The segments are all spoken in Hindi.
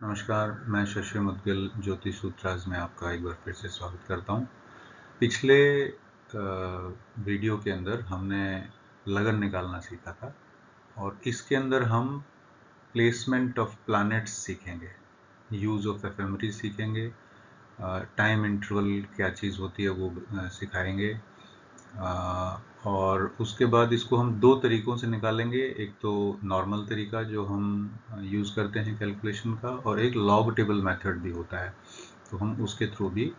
नमस्कार, मैं शशि मुद्गिल ज्योतिष सूत्राज में आपका एक बार फिर से स्वागत करता हूँ। पिछले वीडियो के अंदर हमने लगन निकालना सीखा था और इसके अंदर हम प्लेसमेंट ऑफ प्लैनेट्स सीखेंगे, यूज़ ऑफ एफेमरीज सीखेंगे, टाइम इंटरवल क्या चीज़ होती है वो सिखाएंगे और उसके बाद इसको हम दो तरीक़ों से निकालेंगे। एक तो नॉर्मल तरीका जो हम यूज़ करते हैं कैलकुलेशन का, और एक लॉग टेबल मेथड भी होता है, तो हम उसके थ्रू भी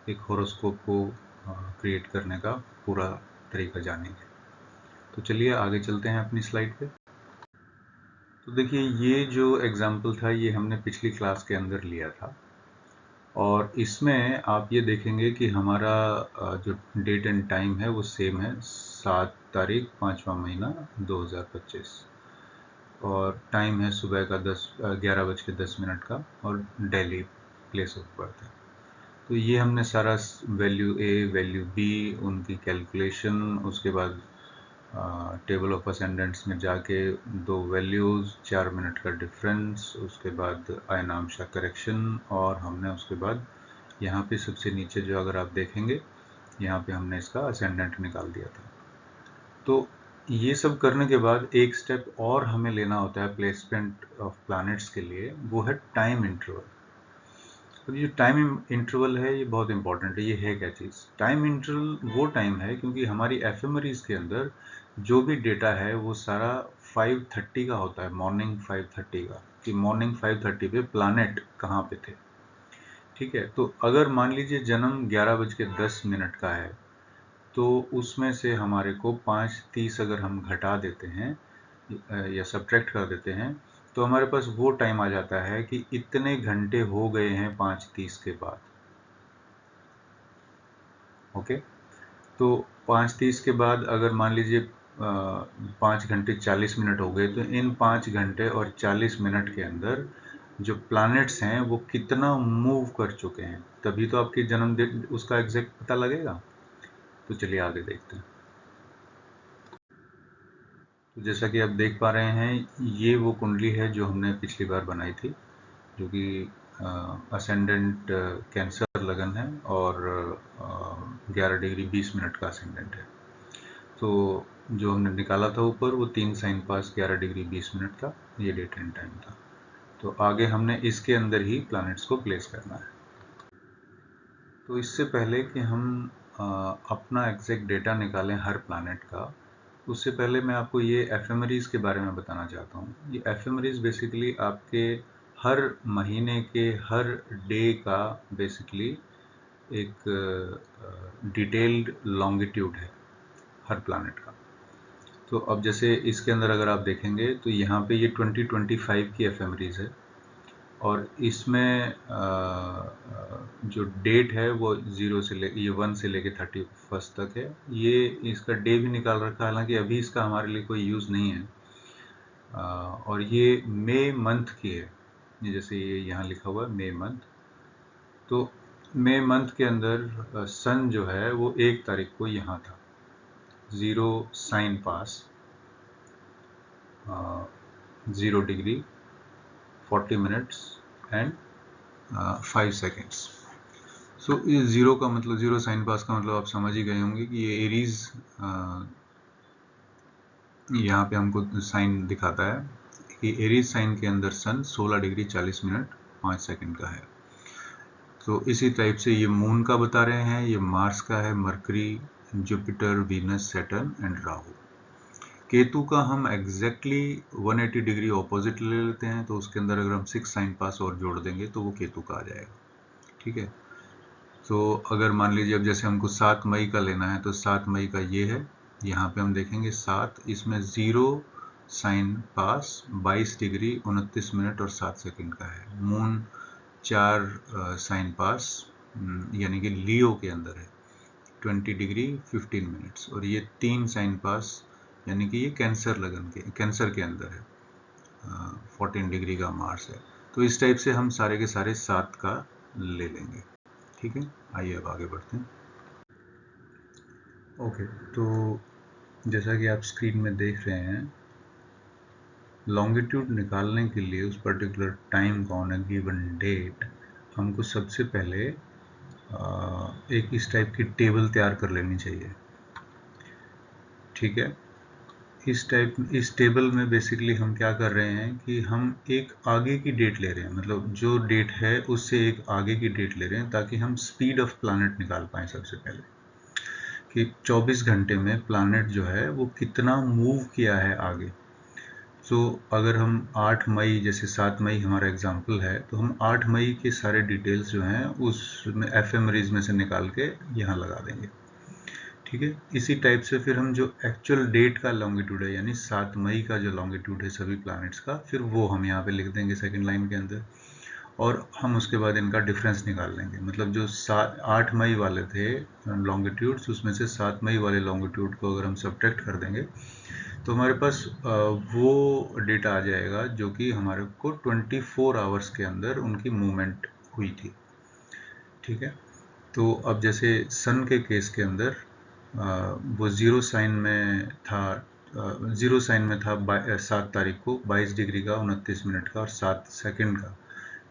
एक हॉरोस्कोप को क्रिएट करने का पूरा तरीका जानेंगे। तो चलिए आगे चलते हैं अपनी स्लाइड पे। तो देखिए, ये जो एग्जाम्पल था ये हमने पिछली क्लास के अंदर लिया था और इसमें आप ये देखेंगे कि हमारा जो डेट एंड टाइम है वो सेम है, 7 तारीख 5वां महीना 2025 और टाइम है सुबह का 11:10 का और दिल्ली प्लेस ऑफ बर्थ है। तो ये हमने सारा वैल्यू ए वैल्यू बी उनकी कैलकुलेशन, उसके बाद टेबल ऑफ असेंडेंट्स में जाके दो वैल्यूज़ 4 मिनट का डिफरेंस, उसके बाद आयनांश करेक्शन, और हमने उसके बाद यहाँ पे सबसे नीचे जो अगर आप देखेंगे यहाँ पे हमने इसका असेंडेंट निकाल दिया था। तो ये सब करने के बाद एक स्टेप और हमें लेना होता है प्लेसमेंट ऑफ प्लैनेट्स के लिए, वो है टाइम इंटरवल। तो ये टाइम इंटरवल है, ये बहुत इंपॉर्टेंट है। ये है क्या चीज़? टाइम इंटरवल वो टाइम है क्योंकि हमारी एफएमरीज के अंदर जो भी डेटा है वो सारा 5:30 का होता है, मॉर्निंग 5:30 का, कि मॉर्निंग 5:30 पे प्लैनेट कहाँ पे थे। ठीक है, तो अगर मान लीजिए जन्म 11:10 का है तो उसमें से हमारे को 5:30 अगर हम घटा देते हैं या सब्ट्रैक्ट कर देते हैं तो हमारे पास वो टाइम आ जाता है कि इतने घंटे हो गए हैं 5:30 के बाद। ओके, तो 5:30 के बाद अगर मान लीजिए 5 घंटे 40 मिनट हो गए, तो इन 5 घंटे और 40 मिनट के अंदर जो प्लैनेट्स हैं वो कितना मूव कर चुके हैं, तभी तो आपकी जन्मदिन उसका एग्जैक्ट पता लगेगा। तो चलिए आगे देखते हैं। तो जैसा कि आप देख पा रहे हैं, ये वो कुंडली है जो हमने पिछली बार बनाई थी, जो कि असेंडेंट कैंसर लगन है और 11 डिग्री 20 मिनट का असेंडेंट है। तो जो हमने निकाला था ऊपर वो 3 साइन पास 11 डिग्री 20 मिनट था, ये डेट एंड टाइम था। तो आगे हमने इसके अंदर ही प्लैनेट्स को प्लेस करना है। तो इससे पहले कि हम अपना एग्जैक्ट डेटा निकालें हर प्लैनेट का, उससे पहले मैं आपको ये एफएमरीज के बारे में बताना चाहता हूँ। ये एफएमरीज बेसिकली आपके हर महीने के हर डे का बेसिकली एक डिटेल्ड लॉन्गिट्यूड है हर प्लैनेट का। तो अब जैसे इसके अंदर अगर आप देखेंगे तो यहाँ पे ये 2025 की एफएमरीज है और इसमें जो डेट है वो 1 से लेके 31 तक है। ये इसका डे भी निकाल रखा है, हालांकि अभी इसका हमारे लिए कोई यूज़ नहीं है। और ये मई मंथ की है, ये जैसे ये यहाँ लिखा हुआ है मई मंथ। तो मई मंथ के अंदर सन जो है वो 1 तारीख को यहाँ था, 0 साइन पास 0 degree 40 minutes and 5 seconds. So ये 0 का मतलब, 0 साइन पास का मतलब आप समझ ही गए होंगे कि ये एरीज यहाँ पे हमको साइन दिखाता है कि एरीज साइन के अंदर सन 16 डिग्री 40 मिनट 5 सेकंड का है। तो इसी टाइप से ये मून का बता रहे हैं, ये मार्स का है, mercury, Jupiter, Venus, Saturn and Rahu. Ketu का हम एग्जैक्टली 180 डिग्री ऑपोजिट ले लेते हैं, तो उसके अंदर अगर हम 6 साइन पास और जोड़ देंगे तो वो केतु का आ जाएगा। ठीक है, तो अगर मान लीजिए अब जैसे हमको 7 मई का लेना है तो 7 मई का ये है, यहाँ पे हम देखेंगे 7, इसमें 0 साइन पास 22 डिग्री 29 मिनट और 7 सेकंड का है। मून 4 साइन पास यानी कि लियो के अंदर है, 20 डिग्री 15 मिनट्स, और ये 3 साइन पास यानी कि ये कैंसर लगन के कैंसर के अंदर है, 14 डिग्री का मार्स है। तो इस टाइप से हम सारे के सारे 7 का ले लेंगे। ठीक है, आइए अब आगे बढ़ते हैं। ओके, तो जैसा कि आप स्क्रीन में देख रहे हैं, लॉन्गिट्यूड निकालने के लिए उस पर्टिकुलर टाइम का ऑन अ गिवन डेट हमको सबसे पहले एक इस टाइप की टेबल तैयार कर लेनी चाहिए। ठीक है, इस टेबल में बेसिकली हम क्या कर रहे हैं कि हम एक आगे की डेट ले रहे हैं, मतलब जो डेट है उससे एक आगे की डेट ले रहे हैं ताकि हम स्पीड ऑफ प्लैनेट निकाल पाएं सबसे पहले, कि 24 घंटे में प्लैनेट जो है वो कितना मूव किया है आगे। तो अगर हम 8 मई, जैसे 7 मई हमारा एग्जाम्पल है, तो हम 8 मई के सारे डिटेल्स जो हैं उसमें एफएमरीज में से निकाल के यहाँ लगा देंगे। ठीक है, इसी टाइप से फिर हम जो एक्चुअल डेट का लॉन्गिट्यूड है, यानी 7 मई का जो लॉन्गिट्यूड है सभी प्लैनेट्स का, फिर वो हम यहाँ पे लिख देंगे सेकंड लाइन के अंदर, और हम उसके बाद इनका डिफरेंस निकाल लेंगे। मतलब जो 8 मई वाले थे लॉन्गिट्यूड्स, उसमें से 7 मई वाले लॉन्गिट्यूड को अगर हम सब्ट्रैक्ट कर देंगे तो हमारे पास वो डेटा आ जाएगा जो कि हमारे को 24 आवर्स के अंदर उनकी मूवमेंट हुई थी। ठीक है, तो अब जैसे सन के केस के अंदर वो जीरो साइन में था, 7 तारीख को 22 डिग्री का 29 मिनट का और 7 सेकंड का,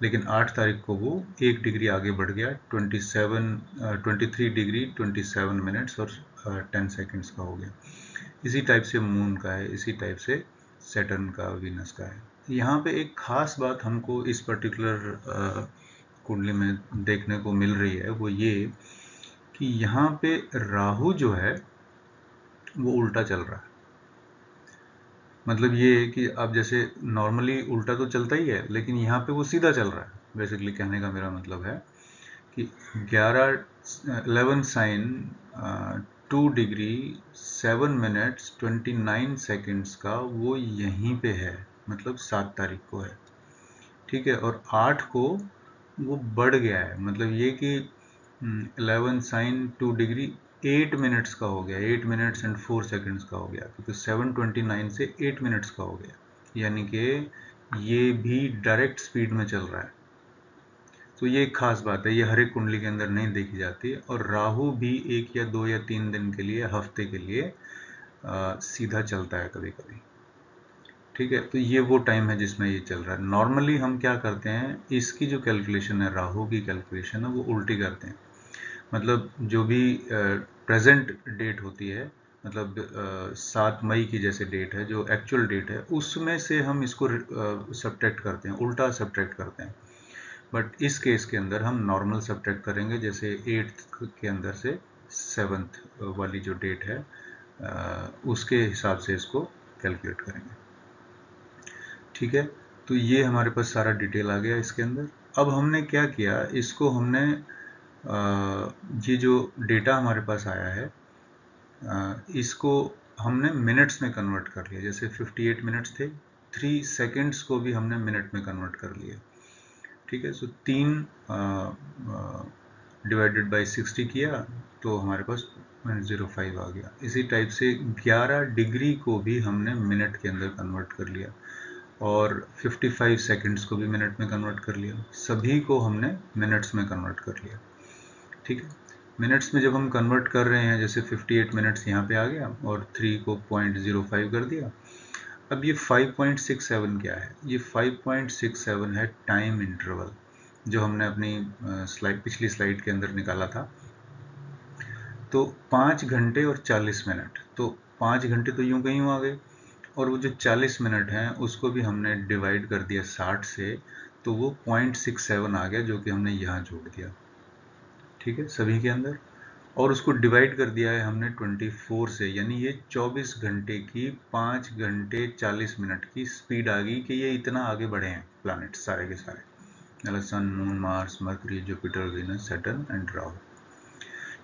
लेकिन 8 तारीख को वो 1 डिग्री आगे बढ़ गया, 23 डिग्री 27 मिनट्स और 10 सेकंड्स का हो गया। इसी टाइप से मून का है, इसी टाइप से सैटर्न का, वीनस का है। यहाँ पे एक खास बात हमको इस पर्टिकुलर कुंडली में देखने को मिल रही है, वो ये कि यहाँ पे राहु जो है वो उल्टा चल रहा है। मतलब ये है कि अब जैसे नॉर्मली उल्टा तो चलता ही है, लेकिन यहाँ पे वो सीधा चल रहा है। बेसिकली कहने का मेरा मतलब है कि 11 साइन 2 डिग्री 7 मिनट्स 29 सेकंड्स का वो यहीं पे है, मतलब 7 तारीख को है। ठीक है, और 8 को वो बढ़ गया है, मतलब ये कि 11 साइन 2 डिग्री 8 मिनट्स का हो गया, 8 मिनट्स एंड 4 सेकंड्स का हो गया, क्योंकि 7:29 से 8 मिनट्स का हो गया, यानी कि ये भी डायरेक्ट स्पीड में चल रहा है। तो ये एक खास बात है, ये हर एक कुंडली के अंदर नहीं देखी जाती। और राहु भी 1 या 2 या 3 दिन के लिए, हफ्ते के लिए सीधा चलता है कभी कभी। ठीक है, तो ये वो टाइम है जिसमें ये चल रहा है। नॉर्मली हम क्या करते हैं, इसकी जो कैलकुलेशन है, राहु की कैलकुलेशन है, वो उल्टी करते हैं। मतलब जो भी प्रेजेंट डेट होती है, मतलब 7 मई की जैसे डेट है, जो एक्चुअल डेट है, उसमें से हम इसको सब्ट्रैक्ट करते हैं, उल्टा सब्ट्रैक्ट करते हैं। बट इस केस के अंदर हम नॉर्मल सब्ट्रैक्ट करेंगे, जैसे 8th के अंदर से 7th वाली जो डेट है उसके हिसाब से इसको कैलकुलेट करेंगे। ठीक है, तो ये हमारे पास सारा डिटेल आ गया इसके अंदर। अब हमने क्या किया, इसको हमने ये जो डेटा हमारे पास आया है इसको हमने मिनट्स में कन्वर्ट कर लिया। जैसे 58 मिनट्स थे, 3 सेकंड्स को भी हमने मिनट में कन्वर्ट कर लिया। ठीक है, सो 3 डिवाइडेड बाई 60 किया तो हमारे पास 0.05 आ गया। इसी टाइप से 11 डिग्री को भी हमने मिनट के अंदर कन्वर्ट कर लिया, और 55 सेकंड्स को भी मिनट में कन्वर्ट कर लिया। सभी को हमने मिनट्स में कन्वर्ट कर लिया। ठीक है, मिनट्स में जब हम कन्वर्ट कर रहे हैं, जैसे 58 मिनट्स यहाँ पे आ गया और 3 को 0.05 कर दिया। अब ये 5.67 क्या है, ये 5.67 है टाइम इंटरवल, जो हमने अपनी पिछली स्लाइड के अंदर निकाला था। तो 5 घंटे और 40 मिनट, तो 5 घंटे तो यूं कहीं आ गए, और वो जो 40 मिनट हैं उसको भी हमने डिवाइड कर दिया 60 से, तो वो 0.67 आ गया, जो कि हमने यहाँ जोड़ दिया। ठीक है, सभी के अंदर, और उसको डिवाइड कर दिया है हमने 24 से, यानी ये 24 घंटे की 5 घंटे 40 मिनट की स्पीड आ गई कि ये इतना आगे बढ़े हैं प्लैनेट सारे के सारे, मतलब sun, moon, Mars, Mercury, Jupiter, Venus, Saturn and Rahu.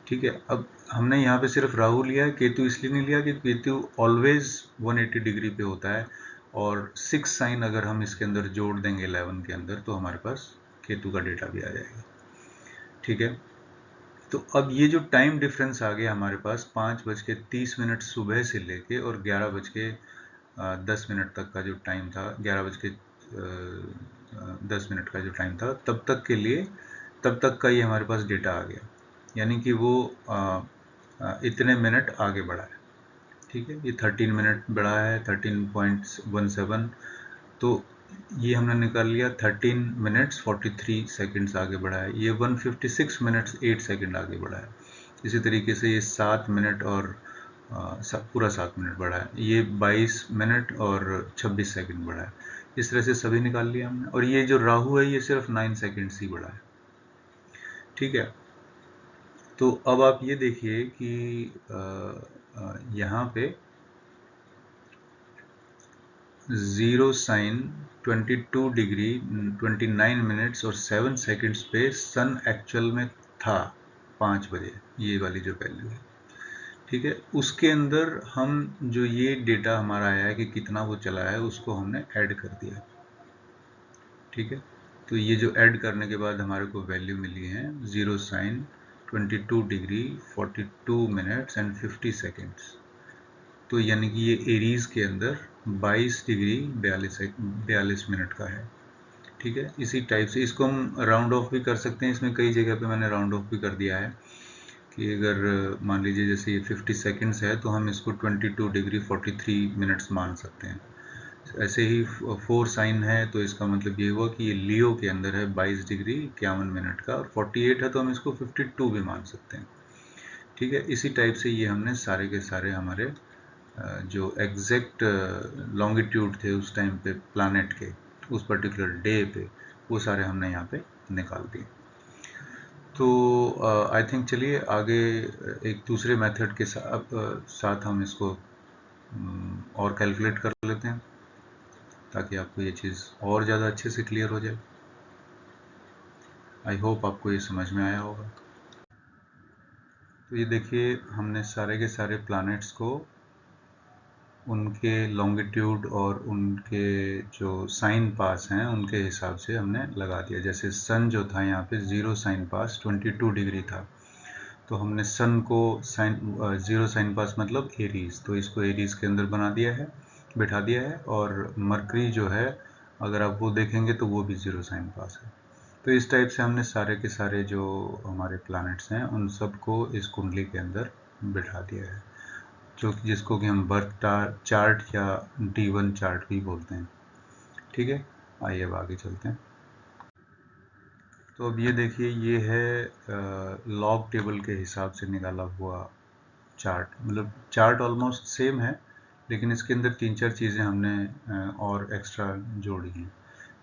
ठीक है, अब हमने यहाँ पे सिर्फ राहु लिया है, केतु इसलिए नहीं लिया कि केतु ऑलवेज 180 डिग्री पे होता है, और 6 साइन अगर हम इसके अंदर जोड़ देंगे 11 के अंदर, तो हमारे पास केतु का डेटा भी आ जाएगा। ठीक है, तो अब ये जो टाइम डिफरेंस आ गया हमारे पास, 5:30 सुबह से लेके और 11:10 तक का जो टाइम था, 11:10 का जो टाइम था, तब तक का ये हमारे पास डेटा आ गया, यानी कि वो इतने मिनट आगे बढ़ा है। ठीक है, ये 13 मिनट बढ़ा है, 13.17, तो ये हमने निकाल लिया 13 मिनट्स 43 सेकंड्स आगे बढ़ा है। ये 156 मिनट्स 8 सेकंड आगे बढ़ा है। इसी तरीके से ये 7 मिनट और पूरा 7 मिनट बढ़ा है। ये 22 मिनट और 26 सेकंड बढ़ा है। इस तरह से सभी निकाल लिया हमने। और ये जो राहु है ये सिर्फ 9 सेकंड्स ही बढ़ा है। ठीक है, तो अब आप ये देखिए कि यहाँ पे जीरो साइन 22 डिग्री 29 मिनट्स और 7 सेकंड्स पे सन एक्चुअल में था 5 बजे, ये वाली जो वैल्यू है। ठीक है, उसके अंदर हम जो ये डेटा हमारा आया है कि कितना वो चला है उसको हमने ऐड कर दिया। ठीक है, तो ये जो ऐड करने के बाद हमारे को वैल्यू मिली है zero sine 22 degree 42 minutes and 50 seconds. तो यानी कि ये एरीज के अंदर 22 डिग्री 42 मिनट का है। ठीक है, इसी टाइप से इसको हम राउंड ऑफ भी कर सकते हैं। इसमें कई जगह पे मैंने राउंड ऑफ भी कर दिया है कि अगर मान लीजिए जैसे ये 50 सेकंड्स है तो हम इसको 22 डिग्री 43 मिनट्स मान सकते हैं। ऐसे ही 4 साइन है तो इसका मतलब ये हुआ कि ये लियो के अंदर है 22 डिग्री 51 मिनट का, और 48 है तो हम इसको 52 भी मान सकते हैं। ठीक है, इसी टाइप से ये हमने सारे के सारे हमारे जो एग्जैक्ट लॉन्गिट्यूड थे उस टाइम पे प्लैनेट के उस पर्टिकुलर डे पे, वो सारे हमने यहाँ पे निकाल दिए। तो आई थिंक चलिए आगे एक दूसरे मेथड के साथ हम इसको और कैलकुलेट कर लेते हैं ताकि आपको ये चीज़ और ज़्यादा अच्छे से क्लियर हो जाए। आई होप आपको ये समझ में आया होगा। तो ये देखिए हमने सारे के सारे प्लैनेट्स को उनके लॉन्गिट्यूड और उनके जो साइन पास हैं उनके हिसाब से हमने लगा दिया। जैसे सन जो था यहाँ पे जीरो साइन पास 22 डिग्री था, तो हमने सन को जीरो साइन पास मतलब एरीज, तो इसको एरीज के अंदर बना दिया है, बिठा दिया है। और मरकरी जो है अगर आप वो देखेंगे तो वो भी जीरो साइन पास है। तो इस टाइप से हमने सारे के सारे जो हमारे प्लैनेट्स हैं उन सबको इस कुंडली के अंदर बिठा दिया है, जो जिसको कि हम बर्थ चार्ट या D1 चार्ट भी बोलते हैं। ठीक है, आइए अब आगे चलते हैं। तो अब ये देखिए ये है लॉग टेबल के हिसाब से निकाला हुआ चार्ट। मतलब चार्ट ऑलमोस्ट सेम है लेकिन इसके अंदर 3-4 चीज़ें हमने और एक्स्ट्रा जोड़ी हैं।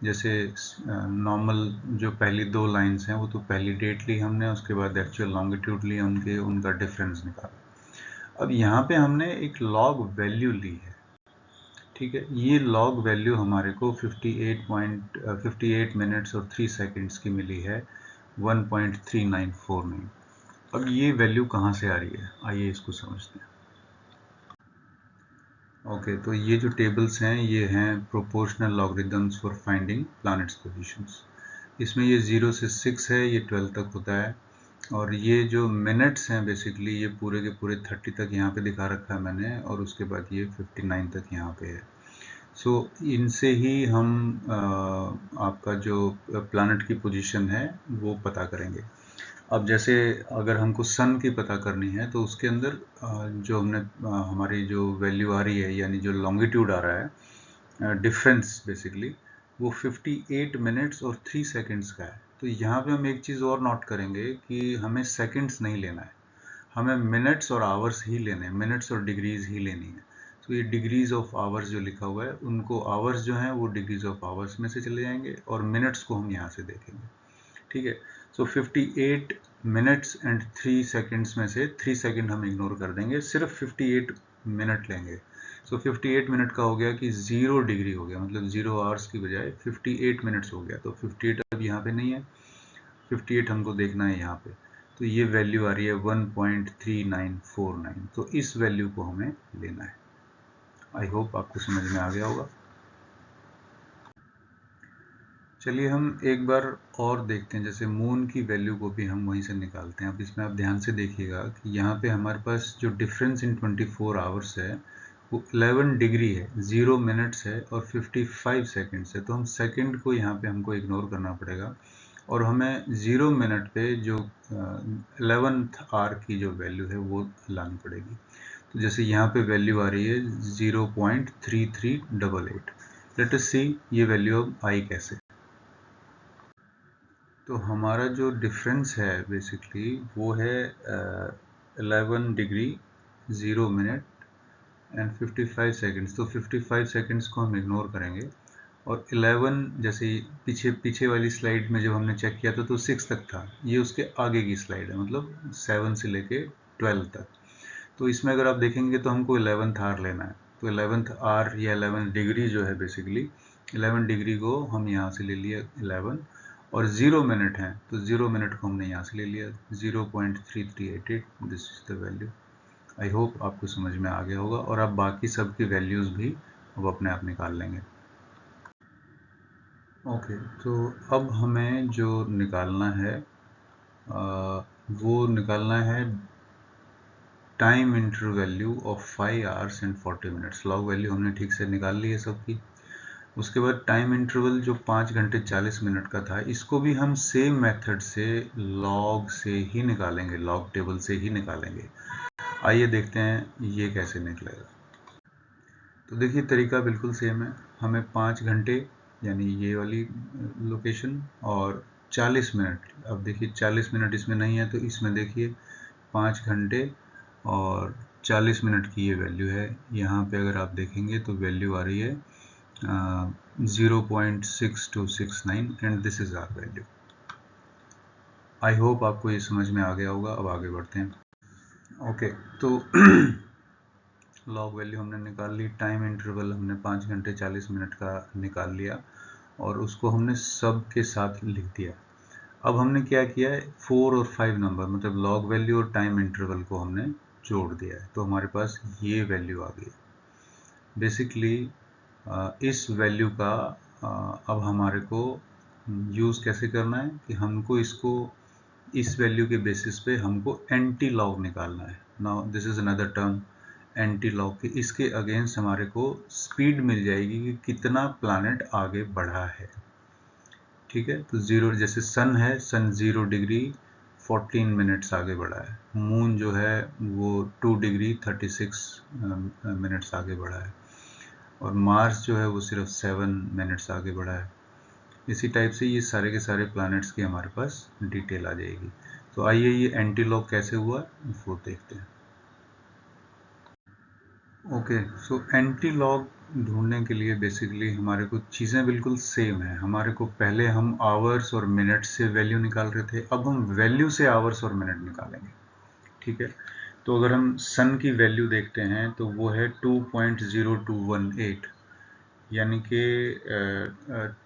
जैसे नॉर्मल जो पहली 2 लाइंस हैं वो तो पहली डेट ली हमने, उसके बाद एक्चुअल लॉन्गिट्यूड ली, उनका डिफरेंस निकाला। अब यहाँ पे हमने एक लॉग वैल्यू ली है। ठीक है, ये लॉग वैल्यू हमारे को 58 मिनट्स और 3 सेकंड्स की मिली है 1.3949। अब ये वैल्यू कहाँ से आ रही है, आइए इसको समझते हैं। ओके, तो ये जो टेबल्स हैं ये हैं proportional logarithms for finding planets positions. इसमें ये 0 से 6 है, ये 12 तक होता है। और ये जो मिनट्स हैं बेसिकली ये पूरे के पूरे 30 तक यहाँ पे दिखा रखा है मैंने, और उसके बाद ये 59 तक यहाँ पे है। सो इनसे ही हम आपका जो प्लैनेट की पोजीशन है वो पता करेंगे। अब जैसे अगर हमको सन की पता करनी है तो उसके अंदर जो हमने हमारी जो वैल्यू आ रही है यानी जो लॉन्गिट्यूड आ रहा है डिफरेंस बेसिकली वो 58 मिनट्स और 3 सेकंड्स का है। तो यहाँ पे हम एक चीज़ और नोट करेंगे कि हमें सेकंड्स नहीं लेना है, हमें मिनट्स और आवर्स ही लेने हैं, मिनट्स और डिग्रीज ही लेनी है। तो ये डिग्रीज ऑफ आवर्स जो लिखा हुआ है उनको आवर्स जो हैं वो डिग्रीज ऑफ आवर्स में से चले जाएंगे और मिनट्स को हम यहाँ से देखेंगे। ठीक है, सो 58 मिनट्स एंड 3 सेकंड्स में से 3 सेकंड हम इग्नोर कर देंगे, सिर्फ 58 मिनट लेंगे। सो 58 मिनट का हो गया कि 0 डिग्री हो गया, मतलब 0 आवर्स की बजाय 58 मिनट्स हो गया। तो 58 अब यहाँ पे नहीं है, 58 हमको देखना है यहाँ पे। तो ये वैल्यू आ रही है 1.3949। तो इस वैल्यू को हमें लेना है। आई होप आपको समझ में आ गया होगा। चलिए हम एक बार और देखते हैं, जैसे मून की वैल्यू को भी हम वहीं से निकालते हैं। अब इसमें आप ध्यान से देखिएगा कि यहाँ पे हमारे पास जो डिफरेंस इन 24 आवर्स है वो 11 डिग्री है, 0 मिनट्स है और 55 सेकंड्स है। तो हम सेकंड को यहाँ पे हमको इग्नोर करना पड़ेगा और हमें 0 मिनट पे जो 11th आवर की जो वैल्यू है वो लानी पड़ेगी। तो जैसे यहाँ पे वैल्यू आ रही है 0.3388। लेट अस सी ये वैल्यू अब आई कैसे। तो हमारा जो डिफरेंस है बेसिकली वो है 11 डिग्री 0 मिनट एंड 55 सेकेंड्स। तो 55 सेकेंड्स को हम इग्नोर करेंगे और 11 जैसे पीछे वाली स्लाइड में जब हमने चेक किया था तो 6 तक था, ये उसके आगे की स्लाइड है, मतलब 7 से लेके 12 तक। तो इसमें अगर आप देखेंगे तो हमको 11th आर लेना है। तो 11th आर या 11 डिग्री जो है बेसिकली 11 डिग्री को हम यहाँ से ले लिया 11 और 0 मिनट है तो 0 मिनट को हमने यहाँ से ले लिया 0.3388। This is the value. I hope आपको समझ में आ गया होगा और आप बाकी सब की वैल्यूज़ भी अब अपने आप निकाल लेंगे। ओके, तो अब हमें जो निकालना है वो निकालना है time interval value of 5 hours and 40 minutes. Log value हमने ठीक से निकाल ली है सबकी। उसके बाद टाइम इंटरवल जो 5 घंटे 40 मिनट का था, इसको भी हम सेम मेथड से लॉग से ही निकालेंगे, लॉग टेबल से ही निकालेंगे। आइए देखते हैं ये कैसे निकलेगा। तो देखिए तरीका बिल्कुल सेम है। हमें 5 घंटे यानी ये वाली लोकेशन और 40 मिनट, अब देखिए 40 मिनट इसमें नहीं है तो इसमें देखिए 5 घंटे और 40 मिनट की ये वैल्यू है। यहाँ पे अगर आप देखेंगे तो वैल्यू आ रही है 0.6269 and this is our value. I hope आपको ये समझ में आ गया होगा। अब आगे बढ़ते हैं। ओके, तो लॉग वैल्यू हमने निकाल ली, टाइम इंटरवल हमने 5 घंटे 40 मिनट का निकाल लिया और उसको हमने सब के साथ लिख दिया। अब हमने क्या किया है, 4 और 5 नंबर मतलब लॉग वैल्यू और टाइम इंटरवल को हमने जोड़ दिया है, तो हमारे पास ये वैल्यू आ गई। बेसिकली इस वैल्यू का अब हमारे को यूज़ कैसे करना है कि हमको इसको इस वैल्यू के बेसिस पे हमको एंटी लॉग निकालना है। Now this is another term anti log के, इसके अगेंस्ट हमारे को स्पीड मिल जाएगी कि कितना प्लैनेट आगे बढ़ा है। ठीक है, तो 0 जैसे सन है, सन 0 डिग्री 14 मिनट्स आगे बढ़ा है। मून जो है वो 2 डिग्री 36 मिनट्स आगे बढ़ा है और मार्स जो है वो सिर्फ 7 मिनट्स आगे बढ़ा है। इसी टाइप से ये सारे के सारे प्लैनेट्स की हमारे पास डिटेल आ जाएगी। तो आइए ये एंटी लॉग कैसे हुआ वो देखते हैं। ओके, सो एंटी लॉग ढूंढने के लिए बेसिकली हमारे को चीज़ें बिल्कुल सेम है। हमारे को पहले हम आवर्स और मिनट से वैल्यू निकाल रहे थे, अब हम वैल्यू से आवर्स और मिनट निकालेंगे। ठीक है, तो अगर हम सन की वैल्यू देखते हैं तो वो है 2.0218, यानी कि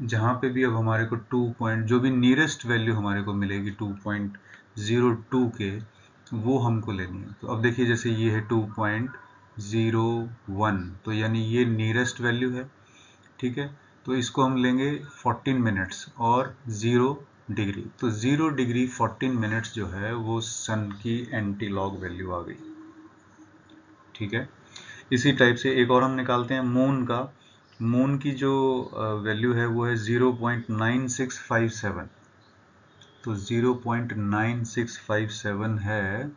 जहाँ पे भी अब हमारे को 2 पॉइंट जो भी नियरेस्ट वैल्यू हमारे को मिलेगी 2.02 के, वो हमको लेनी है। तो अब देखिए जैसे ये है 2.01, तो यानी ये नियरेस्ट वैल्यू है। ठीक है, तो इसको हम लेंगे 14 मिनट्स और 0 डिग्री, तो 0 डिग्री 14 मिनट्स जो है वो सन की एंटी लॉग वैल्यू आ गई। ठीक है, इसी टाइप से एक और हम निकालते हैं मून का। मून की जो वैल्यू है वो है 0.9657, तो 0.9657 है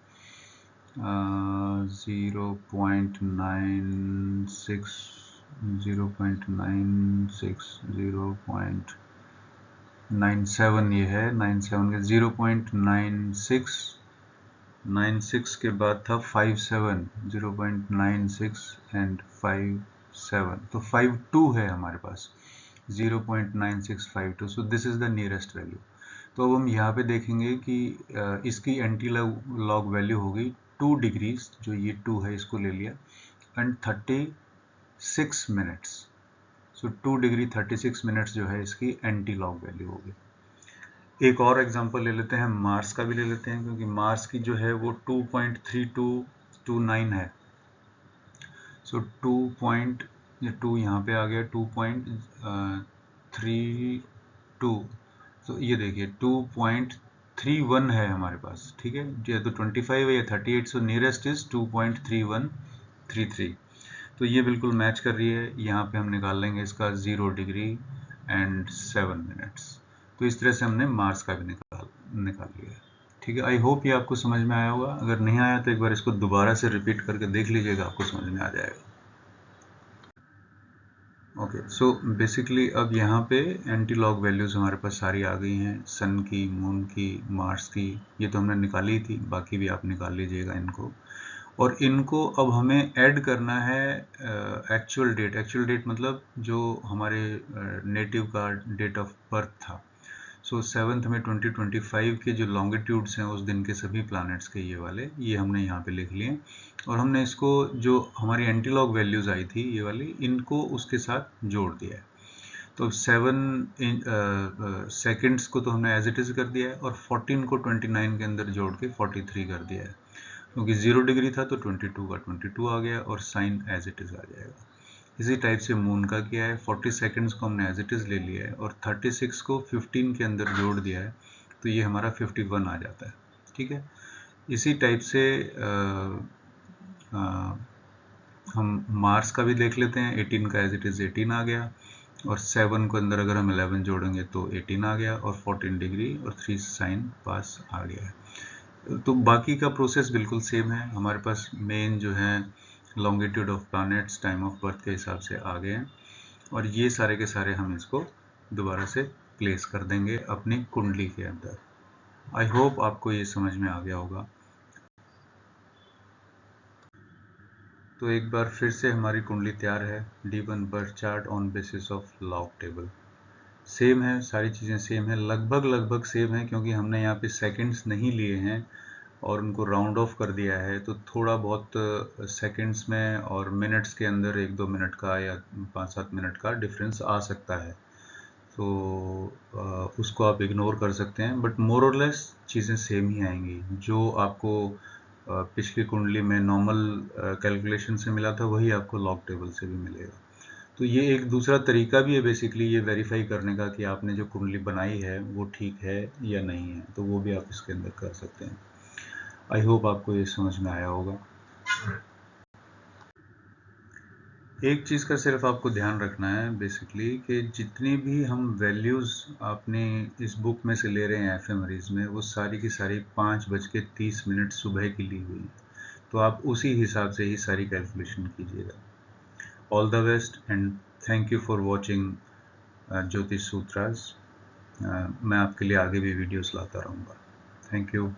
0.97, ये है 97 के 0.96 के बाद था 57, 0.96 एंड 57, तो 52 है हमारे पास 0.9652। So this is the nearest value. तो अब हम यहाँ पे देखेंगे कि इसकी एंटी लॉग वैल्यू होगी 2 डिग्रीज, जो ये 2 है इसको ले लिया, and 36 minutes. So 2 degree 36 minutes जो है इसकी एंटी लॉग वैल्यू होगी। एक और एग्जांपल ले लेते हैं, मार्स का भी ले लेते हैं, क्योंकि मार्स की जो है वो 2.3229 है। सो 2 यहाँ पे आ गया 2.32, तो ये देखिए 2.31 है हमारे पास। ठीक है, या तो 25 है या 38, सो नियरेस्ट इज 2.3133, तो ये बिल्कुल मैच कर रही है। यहाँ पे हम निकाल लेंगे इसका 0 डिग्री एंड 7 मिनट्स। तो इस तरह से हमने मार्स का भी निकाल लिया है। ठीक है, आई होप ये आपको समझ में आया होगा। अगर नहीं आया तो एक बार इसको दोबारा से रिपीट करके देख लीजिएगा, आपको समझ में आ जाएगा। ओके, सो बेसिकली अब यहाँ पे एंटी लॉग वैल्यूज़ हमारे पास सारी आ गई हैं, सन की, मून की, मार्स की, ये तो हमने निकाली थी, बाकी भी आप निकाल लीजिएगा इनको। और इनको अब हमें ऐड करना है एक्चुअल डेट। एक्चुअल डेट मतलब जो हमारे नेटिव का डेट ऑफ बर्थ था। सो 7 में 2025 के जो लॉन्गिट्यूड्स हैं उस दिन के सभी प्लैनेट्स के ये वाले, ये हमने यहाँ पे लिख लिए। और हमने इसको जो हमारी एंटीलॉग वैल्यूज़ आई थी ये वाली, इनको उसके साथ जोड़ दिया है। तो 7 सेकेंड्स को तो हमने एज इट इज़ कर दिया है, और 14 को 29 के अंदर जोड़ के 43 कर दिया है। क्योंकि 0 डिग्री था तो 22 का 22 आ गया, और साइन एज इट इज़ आ जाएगा। इसी टाइप से मून का किया है, 40 सेकेंड्स को हमने एज इट इज़ ले लिया है, और 36 को 15 के अंदर जोड़ दिया है, तो ये हमारा 51 आ जाता है। ठीक है, इसी टाइप से हम मार्स का भी देख लेते हैं। 18 का एज इट इज़ 18 आ गया, और 7 को अंदर अगर हम 11 जोड़ेंगे तो 18 आ गया, और 14 डिग्री और 3 साइन पास आ गया है। तो बाकी का प्रोसेस बिल्कुल सेम है। हमारे पास मेन जो है longitude of planets time of birth के हिसाब से आ गए हैं, और ये सारे के सारे हम इसको दोबारा से प्लेस कर देंगे अपनी कुंडली के अंदर। आई होप आपको ये समझ में आ गया होगा। तो एक बार फिर से हमारी कुंडली तैयार है। D1 birth chart on basis of log table. Same है, सारी चीज़ें सेम है, लगभग सेम है, क्योंकि हमने यहाँ पे सेकंड्स नहीं लिए हैं और उनको राउंड ऑफ कर दिया है। तो थोड़ा बहुत सेकंड्स में और मिनट्स के अंदर 1-2 मिनट का या 5-7 मिनट का डिफरेंस आ सकता है। तो उसको आप इग्नोर कर सकते हैं, बट मोर और लेस चीज़ें सेम ही आएंगी। जो आपको पिछली कुंडली में नॉर्मल कैलकुलेशन से मिला था वही आपको लॉग टेबल से भी मिलेगा। तो ये एक दूसरा तरीका भी है बेसिकली ये वेरीफाई करने का कि आपने जो कुंडली बनाई है वो ठीक है या नहीं है, तो वो भी आप इसके अंदर कर सकते हैं। आई होप आपको ये समझ में आया होगा। एक चीज़ का सिर्फ आपको ध्यान रखना है बेसिकली, कि जितनी भी हम वैल्यूज़ आपने इस बुक में से ले रहे हैं एफएमरीज में, वो सारी की सारी 5:30 सुबह की ली हुई है। तो आप उसी हिसाब से ही सारी कैलकुलेशन कीजिएगा। All the best and thank you for watching ज्योतिष सूत्रास। मैं आपके लिए आगे भी वीडियोस लाता रहूँगा। Thank you.